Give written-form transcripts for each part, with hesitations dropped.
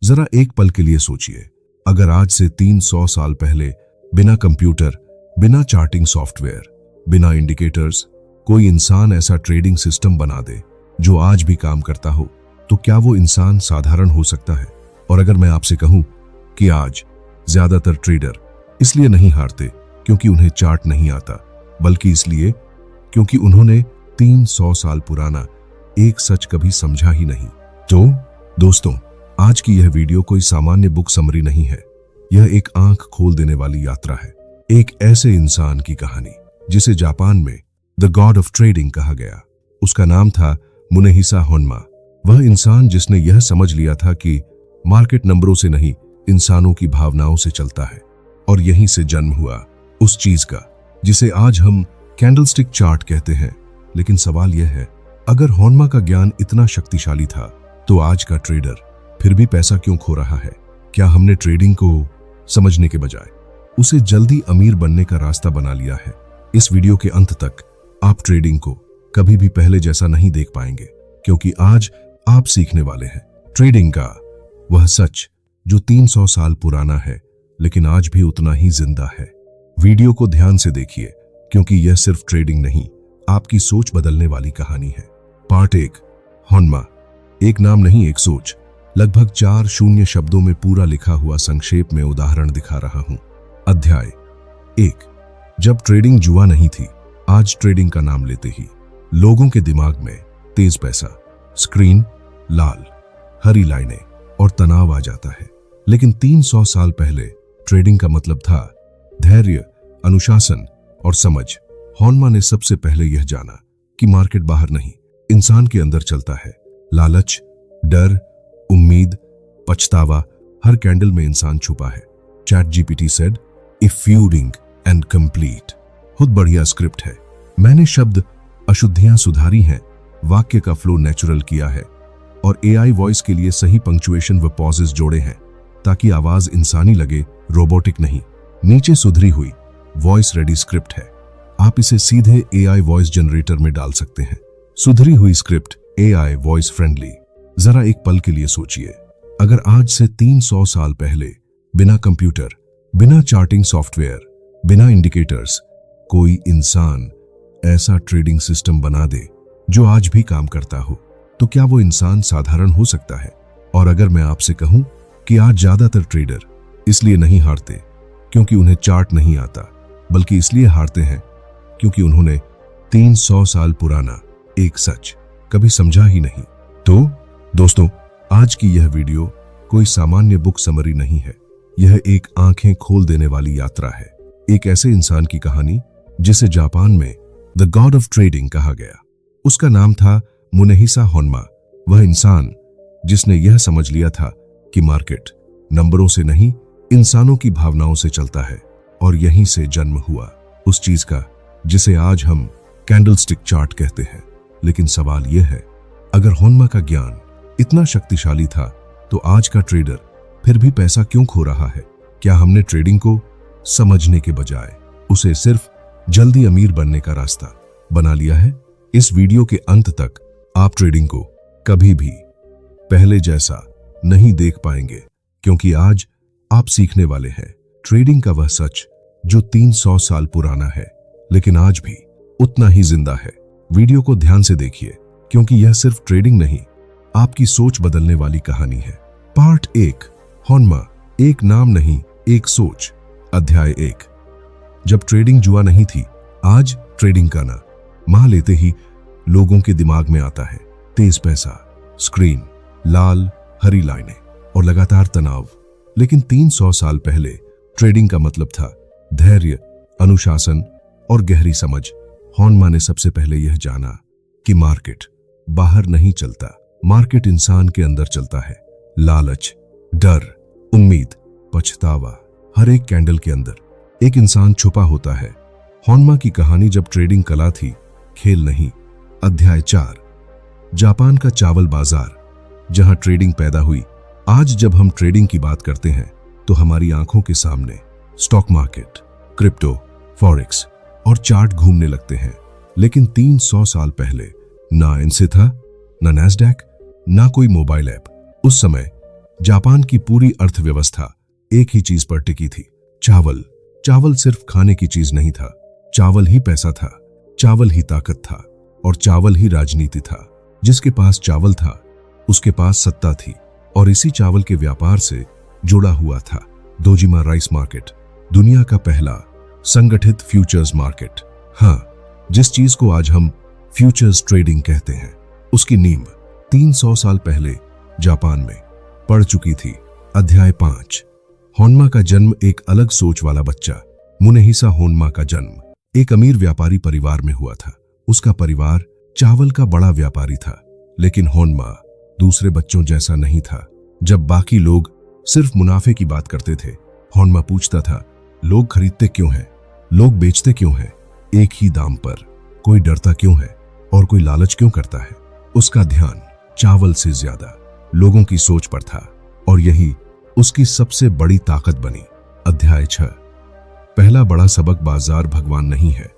जरा एक पल के लिए सोचिए, अगर आज से 300 साल पहले बिना कंप्यूटर, बिना चार्टिंग सॉफ्टवेयर, बिना इंडिकेटर्स कोई इंसान ऐसा ट्रेडिंग सिस्टम बना दे जो आज भी काम करता हो, तो क्या वो इंसान साधारण हो सकता है? और अगर मैं आपसे कहूं कि आज ज्यादातर ट्रेडर इसलिए नहीं हारते क्योंकि उन्हें चार्ट नहीं आता, बल्कि इसलिए क्योंकि उन्होंने 300 साल पुराना एक सच कभी समझा ही नहीं। तो दोस्तों, आज की यह वीडियो कोई सामान्य बुक समरी नहीं है। यह एक आंख खोल देने वाली यात्रा है, एक ऐसे इंसान की कहानी जिसे जापान में द गॉड ऑफ ट्रेडिंग कहा गया। उसका नाम था मुनेहिसा होन्मा। वह इंसान जिसने यह समझ लिया था कि मार्केट नंबरों से नहीं, इंसानों की भावनाओं से चलता है। और यहीं से जन्म हुआ उस चीज का जिसे आज हम कैंडलस्टिक चार्ट कहते हैं। लेकिन सवाल यह है, अगर होन्मा का ज्ञान इतना शक्तिशाली था, तो आज का ट्रेडर फिर भी पैसा क्यों खो रहा है? क्या हमने ट्रेडिंग को समझने के बजाय उसे जल्दी अमीर बनने का रास्ता बना लिया है? इस वीडियो के अंत तक आप ट्रेडिंग को कभी भी पहले जैसा नहीं देख पाएंगे, क्योंकि आज आप सीखने वाले हैं ट्रेडिंग का वह सच जो 300 साल पुराना है, लेकिन आज भी उतना ही जिंदा है। वीडियो को ध्यान से देखिए, क्योंकि यह सिर्फ ट्रेडिंग नहीं, आपकी सोच बदलने वाली कहानी है। पार्ट 1, होन्मा। एक नाम नहीं, एक सोच। लगभग 4 शब्दों में पूरा लिखा हुआ संक्षेप में उदाहरण दिखा रहा हूं। अध्याय 1। जब ट्रेडिंग जुआ नहीं थी। आज ट्रेडिंग का नाम लेते ही लोगों के दिमाग में तेज पैसा, स्क्रीन, लाल हरी लाइनें और तनाव आ जाता है। लेकिन 300 साल पहले ट्रेडिंग का मतलब था धैर्य, अनुशासन और समझ। होन्मा ने सबसे पहले यह जाना कि मार्केट बाहर नहीं, इंसान के अंदर चलता है। लालच, डर, उम्मीद, पछतावा, हर कैंडल में इंसान छुपा है। Chat GPT said, if feuding and complete. खुद बढ़िया स्क्रिप्ट है। मैंने शब्द अशुद्धियां सुधारी हैं, वाक्य का फ्लो नेचुरल किया है और एआई वॉइस के लिए सही पंक्चुएशन व पॉजेस जोड़े हैं, ताकि आवाज इंसानी लगे, रोबोटिक नहीं। नीचे सुधरी हुई वॉइस रेडी स्क्रिप्ट है। आप इसे सीधे एआई वॉइस जनरेटर में डाल सकते हैं। सुधरी हुई स्क्रिप्ट, एआई वॉइस फ्रेंडली। जरा एक पल के लिए सोचिए, अगर आज से 300 साल पहले बिना कंप्यूटर, बिना चार्टिंग सॉफ्टवेयर, बिना इंडिकेटर्स कोई इंसान ऐसा ट्रेडिंग सिस्टम बना दे जो आज भी काम करता हो, तो क्या वो इंसान साधारण हो सकता है? और अगर मैं आपसे कहूं कि आज ज्यादातर ट्रेडर इसलिए नहीं हारते क्योंकि उन्हें चार्ट नहीं आता, बल्कि इसलिए हारते हैं क्योंकि उन्होंने 300 साल पुराना एक सच कभी समझा ही नहीं। तो दोस्तों, आज की यह वीडियो कोई सामान्य बुक समरी नहीं है। यह एक आंखें खोल देने वाली यात्रा है, एक ऐसे इंसान की कहानी जिसे जापान में द गॉड ऑफ ट्रेडिंग कहा गया। उसका नाम था मुनेहिसा होन्मा। वह इंसान जिसने यह समझ लिया था कि मार्केट नंबरों से नहीं, इंसानों की भावनाओं से चलता है। और यहीं से जन्म हुआ उस चीज का जिसे आज हम कैंडलस्टिक चार्ट कहते हैं। लेकिन सवाल यह है, अगर होन्मा का ज्ञान इतना शक्तिशाली था, तो आज का ट्रेडर फिर भी पैसा क्यों खो रहा है? क्या हमने ट्रेडिंग को समझने के बजाय उसे सिर्फ जल्दी अमीर बनने का रास्ता बना लिया है? इस वीडियो के अंत तक आप ट्रेडिंग को कभी भी पहले जैसा नहीं देख पाएंगे, क्योंकि आज आप सीखने वाले हैं ट्रेडिंग का वह सच जो 300 साल पुराना है, लेकिन आज भी उतना ही जिंदा है। वीडियो को ध्यान से देखिए, क्योंकि यह सिर्फ ट्रेडिंग नहीं, आपकी सोच बदलने वाली कहानी है। पार्ट 1, होन्मा। एक नाम नहीं, एक सोच। अध्याय 1। जब ट्रेडिंग जुआ नहीं थी। आज ट्रेडिंग का नाम लेते ही लोगों के दिमाग में आता है तेज पैसा, स्क्रीन, लाल हरी लाइनें और लगातार तनाव। लेकिन 300 साल पहले ट्रेडिंग का मतलब था धैर्य, अनुशासन और गहरी समझ। होन्मा ने सबसे पहले यह जाना कि मार्केट बाहर नहीं चलता, मार्केट इंसान के अंदर चलता है। लालच, डर, उम्मीद, पछतावा, हर एक कैंडल के अंदर एक इंसान छुपा होता है। होन्मा की कहानी जब ट्रेडिंग कला थी, खेल नहीं। अध्याय 4, जापान का चावल बाजार, जहां ट्रेडिंग पैदा हुई। आज जब हम ट्रेडिंग की बात करते हैं, तो हमारी आंखों के सामने स्टॉक मार्केट, क्रिप्टो, फॉरेक्स और चार्ट घूमने लगते हैं। लेकिन 300 साल पहले ना एनसे था, ना नैस्डैक, ना कोई मोबाइल ऐप। उस समय जापान की पूरी अर्थव्यवस्था एक ही चीज पर टिकी थी, चावल। चावल सिर्फ खाने की चीज नहीं था, चावल ही पैसा था, चावल ही ताकत था और चावल ही राजनीति था। जिसके पास चावल था उसके पास सत्ता थी और इसी चावल के व्यापार से जुड़ा हुआ था दोजिमा राइस मार्केट, दुनिया का पहला संगठित फ्यूचर्स मार्केट। हाँ, जिस चीज को आज हम फ्यूचर्स ट्रेडिंग कहते हैं, उसकी नींव 300 साल पहले जापान में पड़ चुकी थी। अध्याय 5। होन्मा का जन्म। एक अलग सोच वाला बच्चा मुनेहिसा होन्मा का जन्म एक अमीर व्यापारी परिवार में हुआ था। उसका परिवार चावल का बड़ा व्यापारी था, लेकिन होन्मा दूसरे बच्चों जैसा नहीं था। जब बाकी लोग सिर्फ मुनाफे की बात करते थे, होन्मा पूछता था, लोग खरीदते क्यों हैं, लोग बेचते क्यों हैं एक ही दाम पर, कोई डरता क्यों है और कोई लालच क्यों करता है। उसका ध्यान चावल से ज्यादा लोगों की सोच पर था और यही उसकी सबसे बड़ी ताकत बनी। अध्याय 6। पहला बड़ा सबक, बाजार भगवान नहीं है।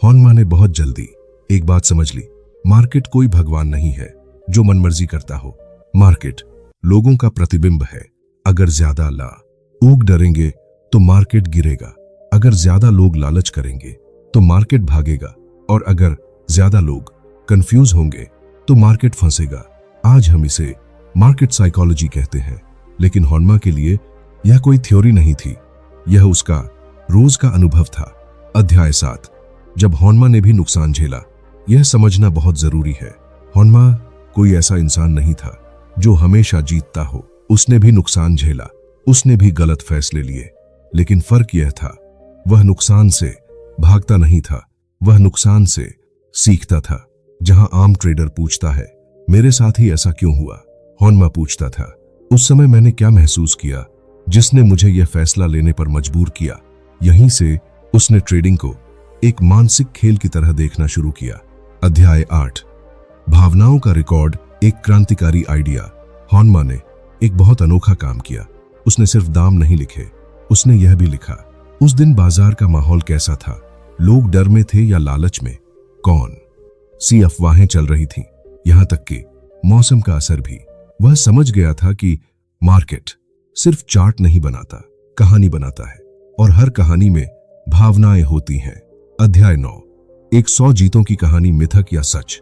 होन्मा ने बहुत जल्दी एक बात समझ ली, मार्केट कोई भगवान नहीं है जो मनमर्जी करता हो। मार्केट लोगों का प्रतिबिंब है। अगर ज्यादा लोग डरेंगे तो मार्केट गिरेगा, अगर ज्यादा लोग लालच करेंगे तो मार्केट भागेगा और अगर ज्यादा लोग कंफ्यूज होंगे तो मार्केट फंसेगा। आज हम इसे मार्केट साइकोलॉजी कहते हैं, लेकिन होन्मा के लिए यह कोई थ्योरी नहीं थी, यह उसका रोज का अनुभव था। अध्याय 7। जब होन्मा ने भी नुकसान झेला। यह समझना बहुत जरूरी है, होन्मा कोई ऐसा इंसान नहीं था जो हमेशा जीतता हो। उसने भी नुकसान झेला, उसने भी गलत फैसले लिए, लेकिन फर्क यह था, वह नुकसान से भागता नहीं था, वह नुकसान से सीखता था। जहां आम ट्रेडर पूछता है, मेरे साथ ही ऐसा क्यों हुआ, होन्मा पूछता था, उस समय मैंने क्या महसूस किया जिसने मुझे यह फैसला लेने पर मजबूर किया। यहीं से उसने ट्रेडिंग को एक मानसिक खेल की तरह देखना शुरू किया। अध्याय 8। भावनाओं का रिकॉर्ड। एक क्रांतिकारी आइडिया। होन्मा ने एक बहुत अनोखा काम किया। उसने सिर्फ दाम नहीं लिखे, उसने यह भी लिखा, उस दिन बाजार का माहौल कैसा था, लोग डर में थे या लालच में, कौन सी अफवाहें चल रही थीं, यहां तक कि मौसम का असर भी। वह समझ गया था कि मार्केट सिर्फ चार्ट नहीं बनाता, कहानी बनाता है और हर कहानी में भावनाएं होती हैं। अध्याय 9। 100 जीतों की कहानी, मिथक या सच।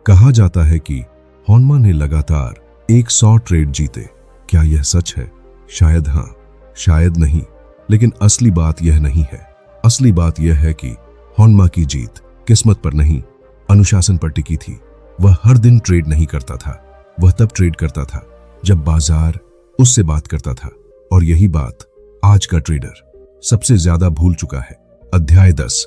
कहा जाता है कि होन्मा ने लगातार 100 ट्रेड जीते। क्या यह सच है? शायद हाँ, शायद नहीं, लेकिन असली बात यह नहीं है। असली बात यह है कि होन्मा की जीत किस्मत पर नहीं, अनुशासन पर टिकी थी। वह हर दिन ट्रेड नहीं करता था, वह तब ट्रेड करता था जब बाजार उससे बात करता था, और यही बात आज का ट्रेडर सबसे ज्यादा भूल चुका है। अध्याय 10।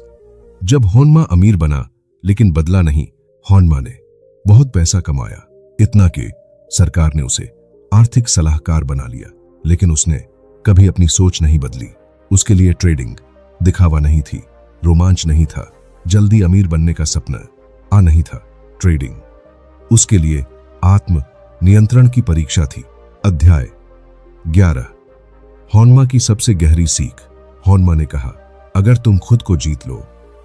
जब होन्मा अमीर बना लेकिन बदला नहीं। होन्मा ने बहुत पैसा कमाया, इतना कि सरकार ने उसे आर्थिक सलाहकार बना लिया, लेकिन उसने कभी अपनी सोच नहीं बदली। उसके लिए ट्रेडिंग दिखावा नहीं थी, रोमांच नहीं था, जल्दी अमीर बनने का सपना नहीं था। ट्रेडिंग उसके लिए आत्म नियंत्रण की परीक्षा थी। अध्याय 11। होन्मा की सबसे गहरी सीख। होन्मा ने कहा, अगर तुम खुद को जीत लो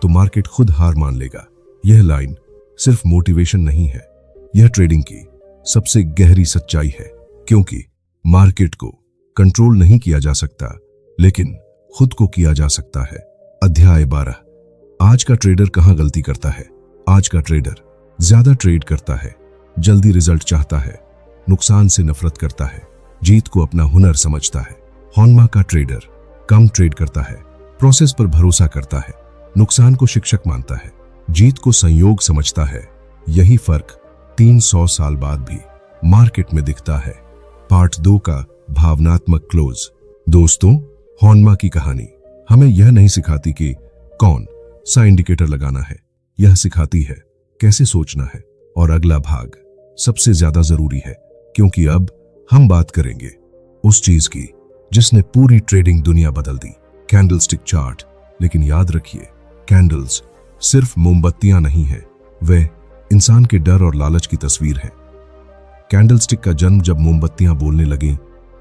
तो मार्केट खुद हार मान लेगा। यह लाइन सिर्फ मोटिवेशन नहीं है, यह ट्रेडिंग की सबसे गहरी सच्चाई है, क्योंकि मार्केट को कंट्रोल नहीं किया जा सकता, लेकिन खुद को किया जा सकता है। अध्याय 12। आज का ट्रेडर कहां गलती करता है? आज का ट्रेडर ज्यादा ट्रेड करता है, जल्दी रिजल्ट चाहता है, नुकसान से नफरत करता है, जीत को अपना हुनर समझता है। होन्मा का ट्रेडर कम ट्रेड करता है, प्रोसेस पर भरोसा करता है, नुकसान को शिक्षक मानता है, जीत को संयोग समझता है। यही फर्क 300 साल बाद भी मार्केट में दिखता है। पार्ट 2 का भावनात्मक क्लोज। दोस्तों, होन्मा की कहानी हमें यह नहीं सिखाती कि कौन सा इंडिकेटर लगाना है, यह सिखाती है कैसे सोचना है। और अगला भाग सबसे ज्यादा जरूरी है, क्योंकि अब हम बात करेंगे उस चीज की जिसने पूरी ट्रेडिंग दुनिया बदल दी, कैंडलस्टिक चार्ट। लेकिन याद रखिए, कैंडल्स सिर्फ मोमबत्तियां नहीं है, वे इंसान के डर और लालच की तस्वीर है। कैंडलस्टिक का जन्म जब मोमबत्तियां बोलने लगीं।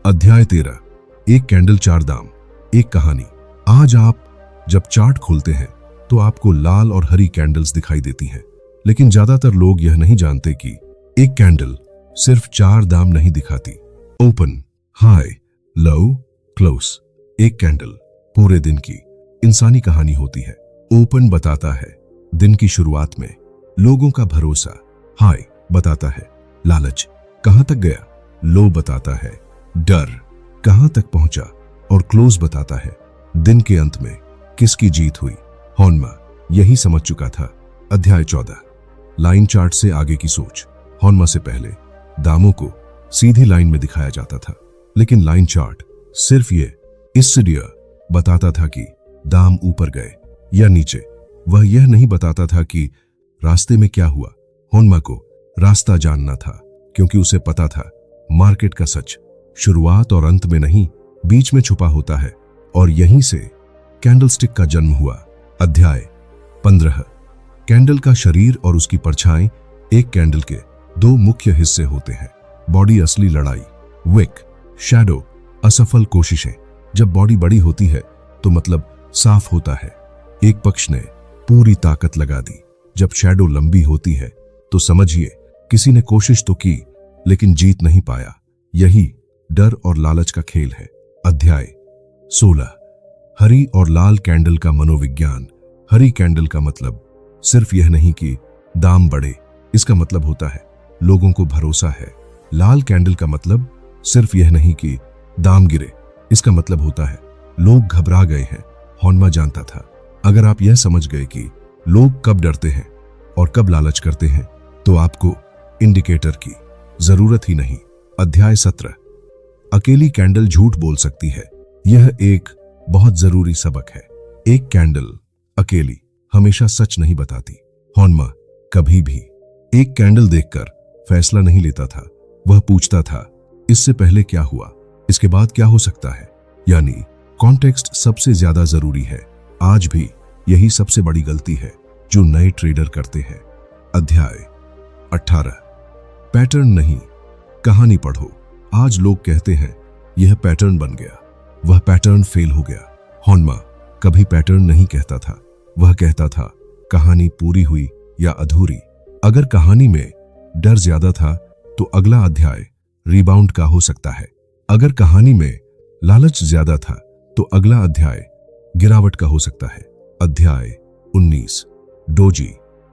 अध्याय 13। एक कैंडल 4 दाम, एक कहानी। आज आप जब चार्ट खोलते हैं तो आपको लाल और हरी कैंडल्स दिखाई देती हैं, लेकिन ज्यादातर लोग यह नहीं जानते कि एक कैंडल सिर्फ 4 दाम नहीं दिखाती। ओपन हाई, लो, क्लोज। एक कैंडल पूरे दिन की इंसानी कहानी होती है। ओपन बताता है दिन की शुरुआत में लोगों का भरोसा। हाई बताता है लालच कहां तक गया। लो बताता है डर कहां तक पहुंचा। और क्लोज बताता है दिन के अंत में किसकी जीत हुई। हॉनमा यही समझ चुका था। अध्याय 14, लाइन चार्ट से आगे की सोच। हॉनमा से पहले दामों को सीधी लाइन में दिखाया जाता था, लेकिन लाइन चार्ट सिर्फ ये इसलिए बताता था कि दाम ऊपर गए या नीचे। वह यह नहीं बताता था कि रास्ते में क्या हुआ। हॉनमा को रास्ता जानना था, क्योंकि उसे पता था मार्केट का सच शुरुआत और अंत में नहीं, बीच में छुपा होता है। और यहीं से कैंडलस्टिक का जन्म हुआ। अध्याय 15, कैंडल का शरीर और उसकी परछाई। एक कैंडल के दो मुख्य हिस्से होते हैं। बॉडी असली लड़ाई, विक, शैडो असफल कोशिशें। जब बॉडी बड़ी होती है तो मतलब साफ होता है, एक पक्ष ने पूरी ताकत लगा दी। जब शैडो लंबी होती है तो समझिए किसी ने कोशिश तो की लेकिन जीत नहीं पाया। यही डर और लालच का खेल है। अध्याय 16, हरी और लाल कैंडल का मनोविज्ञान। हरी कैंडल का मतलब सिर्फ यह नहीं कि दाम बढ़े, इसका मतलब होता है लोगों को भरोसा है। लाल कैंडल का मतलब सिर्फ यह नहीं कि दाम गिरे, इसका मतलब होता है लोग घबरा गए हैं। हॉनमा जानता था अगर आप यह समझ गए कि लोग कब डरते हैं और कब लालच करते हैं तो आपको इंडिकेटर की जरूरत ही नहीं। अध्याय 17, अकेली कैंडल झूठ बोल सकती है। यह एक बहुत जरूरी सबक है। एक कैंडल अकेली हमेशा सच नहीं बताती। हॉनमा कभी भी एक कैंडल देखकर फैसला नहीं लेता था। वह पूछता था इससे पहले क्या हुआ, इसके बाद क्या हो सकता है। यानी कॉन्टेक्स्ट सबसे ज्यादा जरूरी है। आज भी यही सबसे बड़ी गलती है जो नए ट्रेडर करते हैं। अध्याय 18, पैटर्न नहीं कहानी पढ़ो। आज लोग कहते हैं यह पैटर्न बन गया, वह पैटर्न फेल हो गया। हॉनमा कभी पैटर्न नहीं कहता था, वह कहता था कहानी पूरी हुई या अधूरी। अगर कहानी में डर ज्यादा था तो अगला अध्याय रिबाउंड का हो सकता है। अगर कहानी में लालच ज्यादा था तो अगला अध्याय गिरावट का हो सकता है। अध्याय 19, डोजी।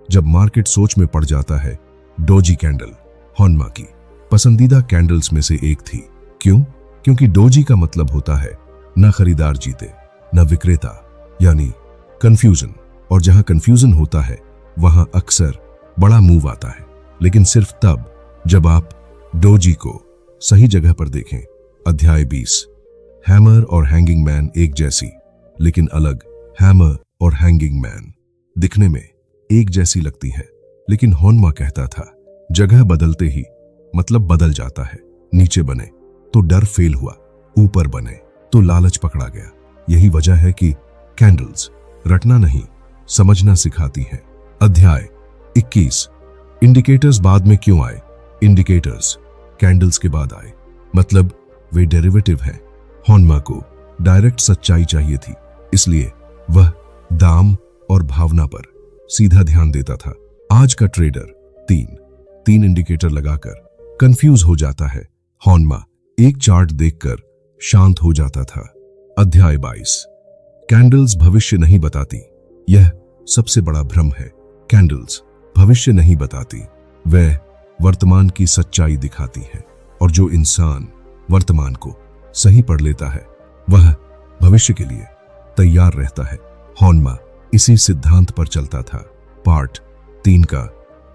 जब मार्केट सोच में पड़ जाता है। डोजी कैंडल हॉनमा की पसंदीदा कैंडल्स में से एक थी। क्यों? क्योंकि डोजी का मतलब होता है न खरीदार जीते न विक्रेता, यानी कंफ्यूजन। और जहां कंफ्यूजन होता है वहां अक्सर बड़ा मूव आता है, लेकिन सिर्फ तब जब आप डोजी को सही जगह पर देखें। अध्याय 20, हैमर और हैंगिंग मैन। एक जैसी लेकिन अलग। हैमर और हैंगिंग मैन दिखने में एक जैसी लगती है, लेकिन हॉनमा कहता था जगह बदलते ही मतलब बदल जाता है। नीचे बने तो डर फेल हुआ, ऊपर बने तो लालच पकड़ा गया। यही वजह है कि कैंडल्स रटना नहीं समझना सिखाती हैं। अध्याय 21, इंडिकेटर्स बाद में क्यों आए। इंडिकेटर्स कैंडल्स के बाद आए, मतलब वे डेरिवेटिव हैं। हॉनमा को डायरेक्ट सच्चाई चाहिए थी, इसलिए वह दाम और भावना पर सीधा ध्यान देता था। आज का ट्रेडर तीन इंडिकेटर लगाकर कंफ्यूज हो जाता है। हॉनमा एक चार्ट देखकर शांत हो जाता था। अध्याय 22, कैंडल्स भविष्य नहीं बताती। यह सबसे बड़ा भ्रम है। कैंडल्स भविष्य नहीं बताती, वह वर्तमान की सच्चाई दिखाती है। और जो इंसान वर्तमान को सही पढ़ लेता है वह भविष्य के लिए तैयार रहता है। हॉनमा इसी सिद्धांत पर चलता था। पार्ट 3 का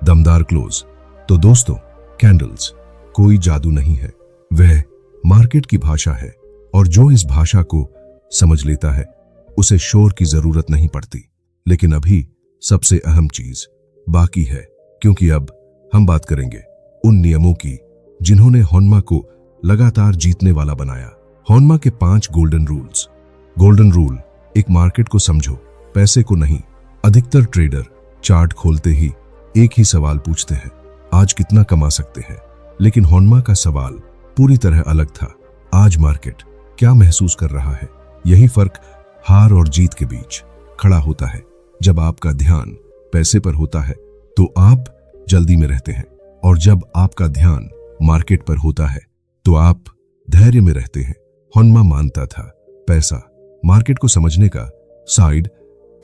दमदार क्लोज। तो दोस्तों, कैंडल्स कोई जादू नहीं है, वह मार्केट की भाषा है। और जो इस भाषा को समझ लेता है उसे शोर की जरूरत नहीं पड़ती। लेकिन अभी सबसे अहम चीज बाकी है, क्योंकि अब हम बात करेंगे उन नियमों की जिन्होंने हॉनमा को लगातार जीतने वाला बनाया। हॉनमा के 5 गोल्डन रूल्स। गोल्डन रूल, एक मार्केट को समझो, पैसे को नहीं। अधिकतर ट्रेडर चार्ट खोलते ही एक ही सवाल पूछते हैं, आज कितना कमा सकते हैं। लेकिन हॉनमा का सवाल पूरी तरह अलग था, आज मार्केट क्या महसूस कर रहा है। यही फर्क हार और जीत के बीच खड़ा होता है। जब आपका ध्यान पैसे पर होता है तो आप जल्दी में रहते हैं, और जब आपका ध्यान मार्केट पर होता है तो आप धैर्य में रहते हैं। होन्मा मानता था पैसा मार्केट को समझने का साइड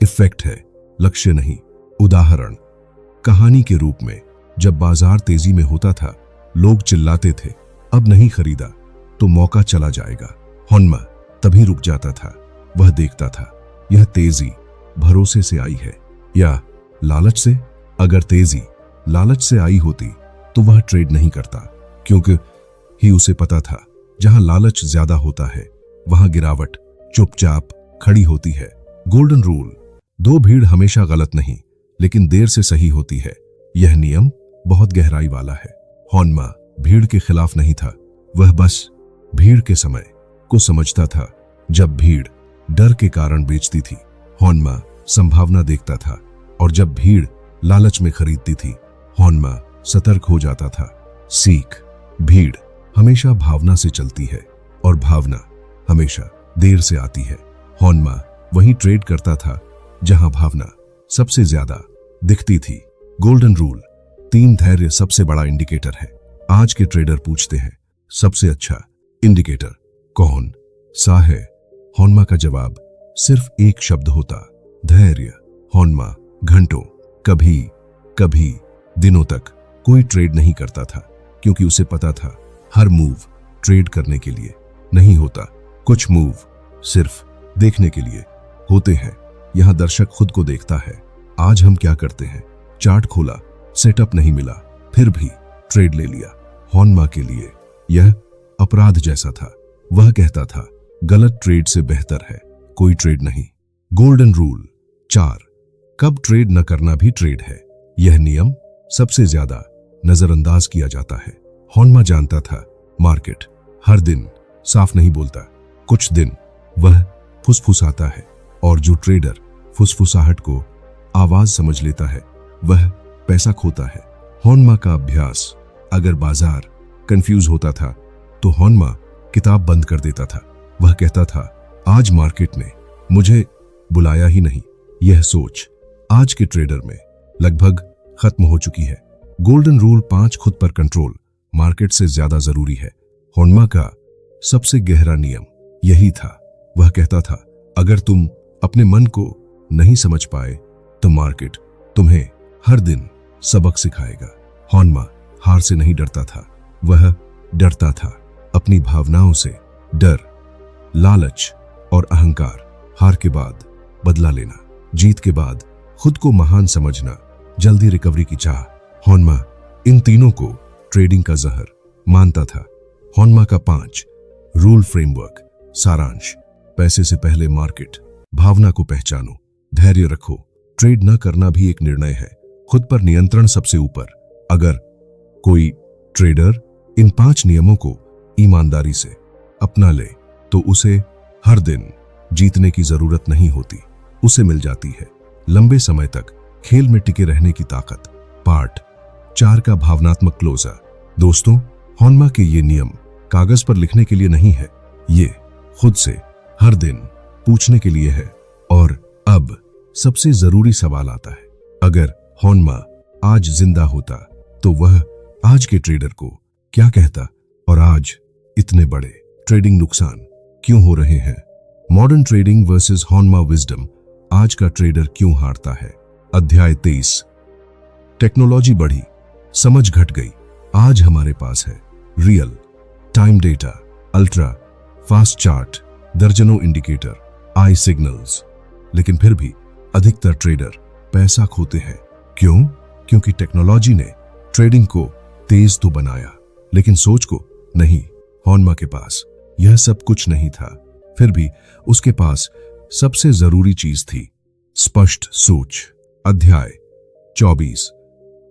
इफेक्ट है, लक्ष्य नहीं। उदाहरण कहानी के रूप में, जब बाजार तेजी में होता था लोग चिल्लाते थे अब नहीं खरीदा तो मौका चला जाएगा। होन्मा तभी रुक जाता था। वह देखता था यह तेजी भरोसे से आई है या लालच से। अगर तेजी लालच से आई होती तो वह ट्रेड नहीं करता, क्योंकि ही उसे पता था जहां लालच ज्यादा होता है वहां गिरावट चुपचाप खड़ी होती है। गोल्डन रूल, दो भीड़ हमेशा गलत नहीं लेकिन देर से सही होती है। यह नियम बहुत गहराई वाला है। होन्मा भीड़ के खिलाफ नहीं था, वह बस भीड़ के समय को समझता था। जब भीड़ डर के कारण बेचती थी होन्मा संभावना देखता था, और जब भीड़ लालच में खरीदती थी होन्मा सतर्क हो जाता था। सीख, भीड़ हमेशा भावना से चलती है और भावना हमेशा देर से आती है। होन्मा वहीं ट्रेड करता था जहां भावना सबसे ज्यादा दिखती थी। गोल्डन रूल, 3 धैर्य सबसे बड़ा इंडिकेटर है। आज के ट्रेडर पूछते हैं सबसे अच्छा इंडिकेटर कौन सा है? होन्मा का जवाब सिर्फ एक शब्द होता, धैर्य। होन्मा घंटों कभी कभी दिनों तक कोई ट्रेड नहीं करता था, क्योंकि उसे पता था हर मूव ट्रेड करने के लिए नहीं होता, कुछ मूव सिर्फ देखने के लिए होते हैं। यहां दर्शक खुद को देखता है। आज हम क्या करते हैं? चार्ट खोला, सेटअप नहीं मिला, फिर भी ट्रेड ले लिया। होन्मा के लिए यह अपराध जैसा था। वह कहता था गलत ट्रेड से बेहतर है कोई ट्रेड नहीं। गोल्डन रूल 4, कब ट्रेड न करना भी ट्रेड है। यह नियम सबसे ज्यादा नजरअंदाज किया जाता है। होन्मा जानता था मार्केट हर दिन साफ नहीं बोलता, कुछ दिन वह फुसफुसाता है, और जो ट्रेडर फुसफुसाहट को आवाज समझ लेता है वह पैसा खोता है। होन्मा का अभ्यास, अगर बाजार कंफ्यूज होता था तो होन्मा किताब बंद कर देता था। वह कहता था आज मार्केट ने मुझे बुलाया ही नहीं। यह सोच आज के ट्रेडर में लगभग खत्म हो चुकी है। गोल्डन रूल 5, खुद पर कंट्रोल मार्केट से ज्यादा जरूरी है। होन्मा का सबसे गहरा नियम यही था। वह कहता था अगर तुम अपने मन को नहीं समझ पाए तो मार्केट तुम्हें हर दिन सबक सिखाएगा। होन्मा हार से नहीं डरता था, वह डरता था अपनी भावनाओं से। डर, लालच और अहंकार, हार के बाद बदला लेना, जीत के बाद खुद को महान समझना, जल्दी रिकवरी की चाह। होन्मा इन तीनों को ट्रेडिंग का जहर मानता था। होन्मा का 5 रूल फ्रेमवर्क, सारांश, पैसे से पहले मार्केट, भावना को पहचानो, धैर्य रखो, ट्रेड न करना भी एक निर्णय है, खुद पर नियंत्रण सबसे ऊपर। अगर कोई ट्रेडर इन 5 नियमों को ईमानदारी से अपना ले तो उसे हर दिन जीतने की जरूरत नहीं होती, उसे मिल जाती है लंबे समय तक खेल में टिके रहने की ताकत। पार्ट 4 का भावनात्मक क्लोजर। दोस्तों, होन्मा के ये नियम कागज पर लिखने के लिए नहीं है, ये खुद से हर दिन पूछने के लिए है। और अब सबसे जरूरी सवाल आता है, अगर होन्मा आज जिंदा होता तो वह आज के ट्रेडर को क्या कहता, और आज इतने बड़े ट्रेडिंग नुकसान क्यों हो रहे हैं? मॉडर्न ट्रेडिंग वर्सेस होन्मा विजडम, आज का ट्रेडर क्यों हारता है? अध्याय 23। टेक्नोलॉजी बढ़ी, समझ घट गई। आज हमारे पास है real time data, ultra fast chart, दर्जनों इंडिकेटर, आई सिग्नल्स, लेकिन फिर भी अधिकतर ट्रेडर पैसा खोते हैं। क्यों? क्योंकि टेक्नोलॉजी ने ट्रेडिंग को तेज तो बनाया, लेकिन सोच को नहीं। होन्मा के पास यह सब कुछ नहीं था, फिर भी उसके पास सबसे जरूरी चीज थी, स्पष्ट सोच। अध्याय 24।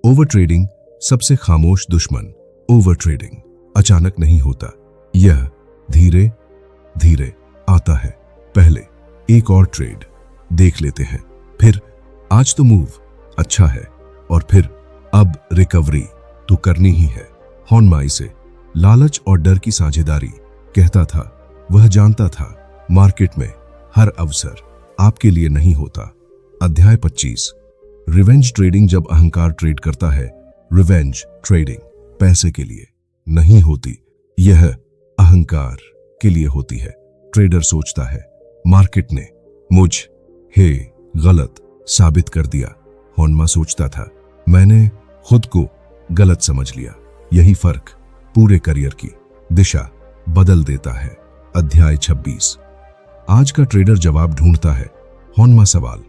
ओवर ट्रेडिंग सबसे खामोश दुश्मन। ओवर ट्रेडिंग अचानक नहीं होता, यह धीरे धीरे आता है। पहले एक और ट्रेड देख लेते हैं, फिर आज तो मूव अच्छा है, और फिर अब रिकवरी तो करनी ही है। होन्मा इसे लालच और डर की साझेदारी कहता था। वह जानता था मार्केट में हर अवसर आपके लिए नहीं होता। अध्याय 25। रिवेंज ट्रेडिंग, जब अहंकार ट्रेड करता है। रिवेंज ट्रेडिंग पैसे के लिए नहीं होती, यह अहंकार के लिए होती है। ट्रेडर सोचता है मार्केट ने मुझे गलत साबित कर दिया। होनमा सोचता था मैंने खुद को गलत समझ लिया। यही फर्क पूरे करियर की दिशा बदल देता है। अध्याय 26। आज का ट्रेडर जवाब ढूंढता है। होनमा सवाल।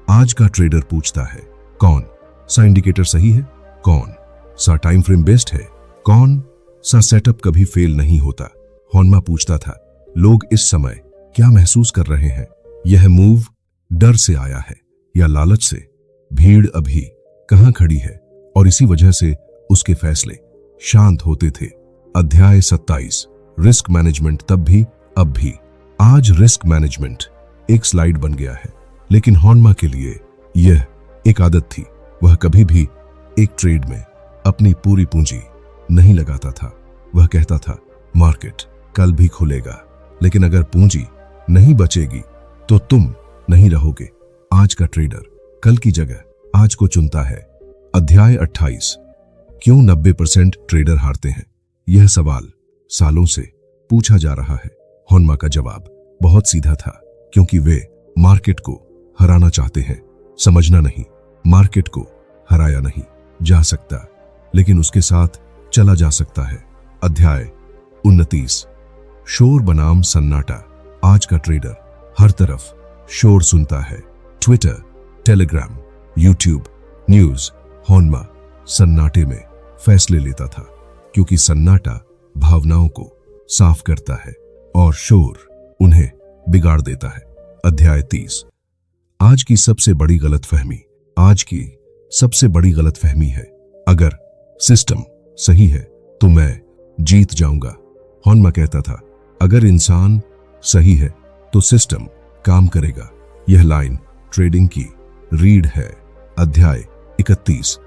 आज का ट्रेडर पूछता है कौन सा इंडिकेटर सही है, कौन सा टाइम फ्रेम बेस्ड है, कौन सा सेटअप कभी फेल नहीं होता। होनमा पूछता था लोग इस समय क्या महसूस कर रहे हैं, यह मूव डर से आया है या लालच से, भीड़ अभी कहां खड़ी है, और इसी वजह से उसके फैसले शांत होते थे। अध्याय 27। रिस्क मैनेजमेंट तब भी अब भी। आज रिस्क मैनेजमेंट एक स्लाइड बन गया है, लेकिन होनमा के लिए यह एक आदत थी। वह कभी भी एक ट्रेड में अपनी पूरी पूंजी नहीं लगाता था। वह कहता था मार्केट कल भी खुलेगा, लेकिन अगर पूंजी नहीं बचेगी तो तुम नहीं रहोगे। आज का ट्रेडर कल की जगह आज को चुनता है। अध्याय 28। क्यों 90% ट्रेडर हारते हैं? यह सवाल सालों से पूछा जा रहा है। होनमा का जवाब बहुत सीधा था, क्योंकि वे मार्केट को हराना चाहते हैं। समझना नहीं, मार्केट को हराया नहीं जा सकता, लेकिन उसके साथ चला जा सकता है। अध्याय 29। शोर बनाम सन्नाटा। आज का ट्रेडर हर तरफ शोर सुनता है। Twitter, Telegram, YouTube, news. होनमा सन्नाटे में फैसले लेता था, क्योंकि सन्नाटा भावनाओं को साफ करता है और शोर उन्हें बिगाड़ देता है। अध्याय 30। आज की सबसे बड़ी गलतफहमी। आज की सबसे बड़ी गलतफहमी है अगर सिस्टम सही है तो मैं जीत जाऊंगा। होनमा कहता था अगर इंसान सही है तो सिस्टम काम करेगा। यह लाइन ट्रेडिंग की रीढ़ है। अध्याय 31।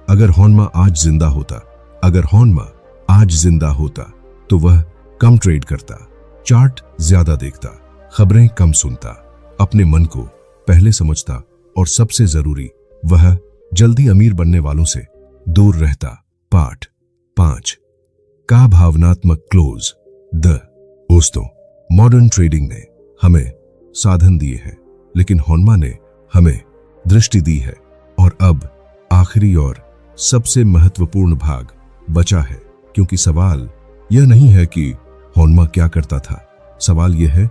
अगर होनमा आज जिंदा होता, अगर होनमा आज जिंदा होता तो वह कम ट्रेड करता, चार्ट ज्यादा देखता, खबरें कम सुनता, अपने मन को पहले समझता, और सबसे जरूरी वह जल्दी अमीर बनने वालों से दूर रहता। पाठ 5 का भावनात्मक क्लोज। दोस्तों, मॉडर्न ट्रेडिंग ने हमें साधन दिए हैं, लेकिन होनमा ने हमें दृष्टि दी है। और अब आखिरी और सबसे महत्वपूर्ण भाग बचा है, क्योंकि सवाल यह नहीं है कि होनमा क्या करता था, सवाल यह है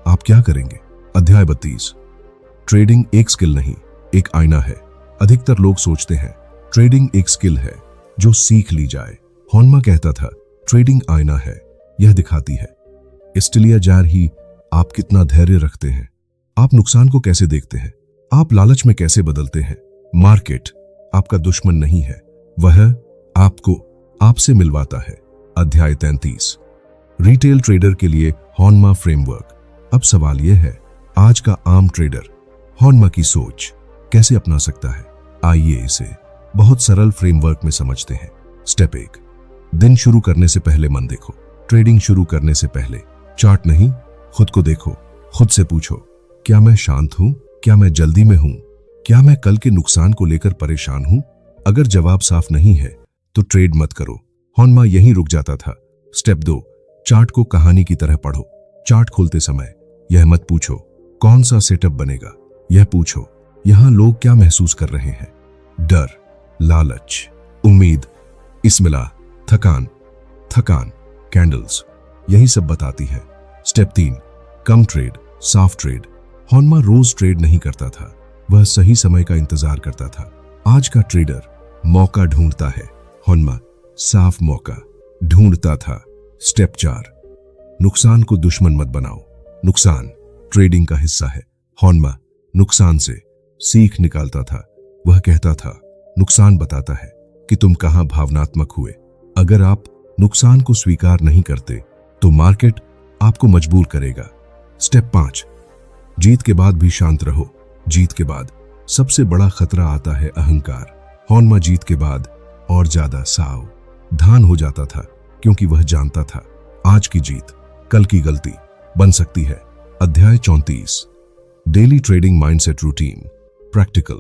आप क्या करेंगे। अध्याय 32। ट्रेडिंग एक स्किल नहीं, एक आईना है। अधिकतर लोग सोचते हैं ट्रेडिंग एक स्किल है जो सीख ली जाए। होनमा कहता था ट्रेडिंग आईना है, यह दिखाती है इसलिए जार ही आप कितना धैर्य रखते हैं, आप नुकसान को कैसे देखते हैं, आप लालच में कैसे बदलते हैं। मार्केट आपका दुश्मन नहीं है, वह आपको आपसे मिलवाता है। अध्याय 33। रिटेल ट्रेडर के लिए होनमा फ्रेमवर्क। अब सवाल यह है आज का आम ट्रेडर होनमा की सोच कैसे अपना सकता है। आइए इसे बहुत सरल फ्रेमवर्क में समझते हैं। स्टेप 1। दिन शुरू करने से पहले मन देखो। ट्रेडिंग शुरू करने से पहले चार्ट नहीं, खुद को देखो। खुद से पूछो क्या मैं शांत हूं, क्या मैं जल्दी में हूं, क्या मैं कल के नुकसान को लेकर परेशान हूं। अगर जवाब साफ नहीं है तो ट्रेड मत करो। होनमा यहीं रुक जाता था। स्टेप 2। चार्ट को कहानी की तरह पढ़ो। चार्ट खोलते समय यह मत पूछो कौन सा सेटअप बनेगा, यह पूछो यहां लोग क्या महसूस कर रहे हैं। डर, लालच, उम्मीद, इस्मिला, थकान, कैंडल्स, यही सब बताती है। स्टेप 3। कम ट्रेड, साफ ट्रेड। होनमा रोज ट्रेड नहीं करता था, वह सही समय का इंतजार करता था। आज का ट्रेडर मौका ढूंढता है, होनमा साफ मौका ढूंढता था। स्टेप 4। नुकसान को दुश्मन मत बनाओ। नुकसान ट्रेडिंग का हिस्सा है। होनमा नुकसान से सीख निकालता था। वह कहता था नुकसान बताता है कि तुम कहां भावनात्मक हुए। अगर आप नुकसान को स्वीकार नहीं करते तो मार्केट आपको मजबूर करेगा। स्टेप 5। जीत के बाद भी शांत रहो। जीत के बाद सबसे बड़ा खतरा आता है अहंकार। होनमा जीत के बाद और ज्यादा सावधान हो जाता था, क्योंकि वह जानता था आज की जीत कल की गलती बन सकती है। अध्याय 34। Daily trading mindset routine. Practical.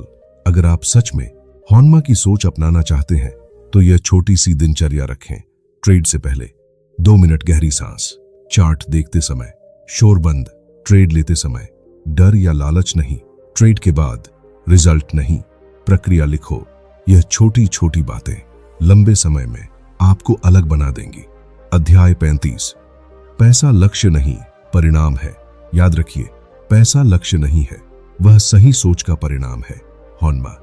अगर आप सच में होनमा की सोच अपनाना चाहते हैं तो यह छोटी सी दिनचर्या रखें। ट्रेड से पहले 2 मिनट गहरी सांस, चार्ट देखते समय, शोरबंद, ट्रेड लेते समय, डर या लालच नहीं, ट्रेड के बाद रिजल्ट नहीं, प्रक्रिया लिखो। यह छोटी छोटी बातें लंबे समय में आपको अलग बना देंगी। अध्याय 35। पैसा लक्ष्य नहीं, परिणाम है। याद रखिए, पैसा लक्ष्य नहीं है, वह सही सोच का परिणाम है। हॉनमा।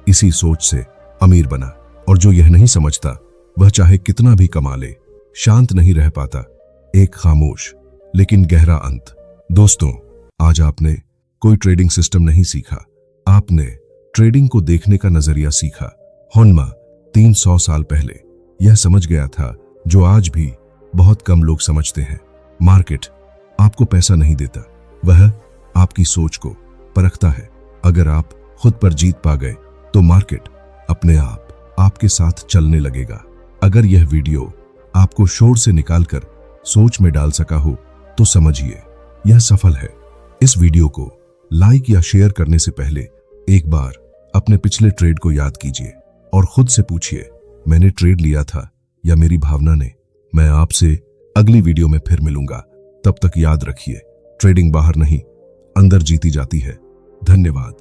इसी सोच से अमीर बना, और जो यह नहीं समझता वह चाहे कितना भी कमा ले, शांत नहीं रह पाता। एक खामोश लेकिन गहरा अंत। दोस्तों, आज आपने कोई ट्रेडिंग सिस्टम नहीं सीखा, आपने ट्रेडिंग को देखने का नजरिया सीखा। हॉनमा 300 साल पहले यह समझ गया था जो आज भी बहुत कम लोग समझते हैं। मार्केट आपको पैसा नहीं देता, वह आपकी सोच को परखता है। अगर आप खुद पर जीत पा गए तो मार्केट अपने आप आपके साथ चलने लगेगा। अगर यह वीडियो आपको शोर से निकालकर सोच में डाल सका हो तो समझिए यह सफल है। इस वीडियो को लाइक या शेयर करने से पहले एक बार अपने पिछले ट्रेड को याद कीजिए और खुद से पूछिए, मैंने ट्रेड लिया था या मेरी भावना ने। मैं आपसे अगली वीडियो में फिर मिलूंगा। तब तक याद रखिए, ट्रेडिंग बाहर नहीं, अंदर जीती जाती है। धन्यवाद।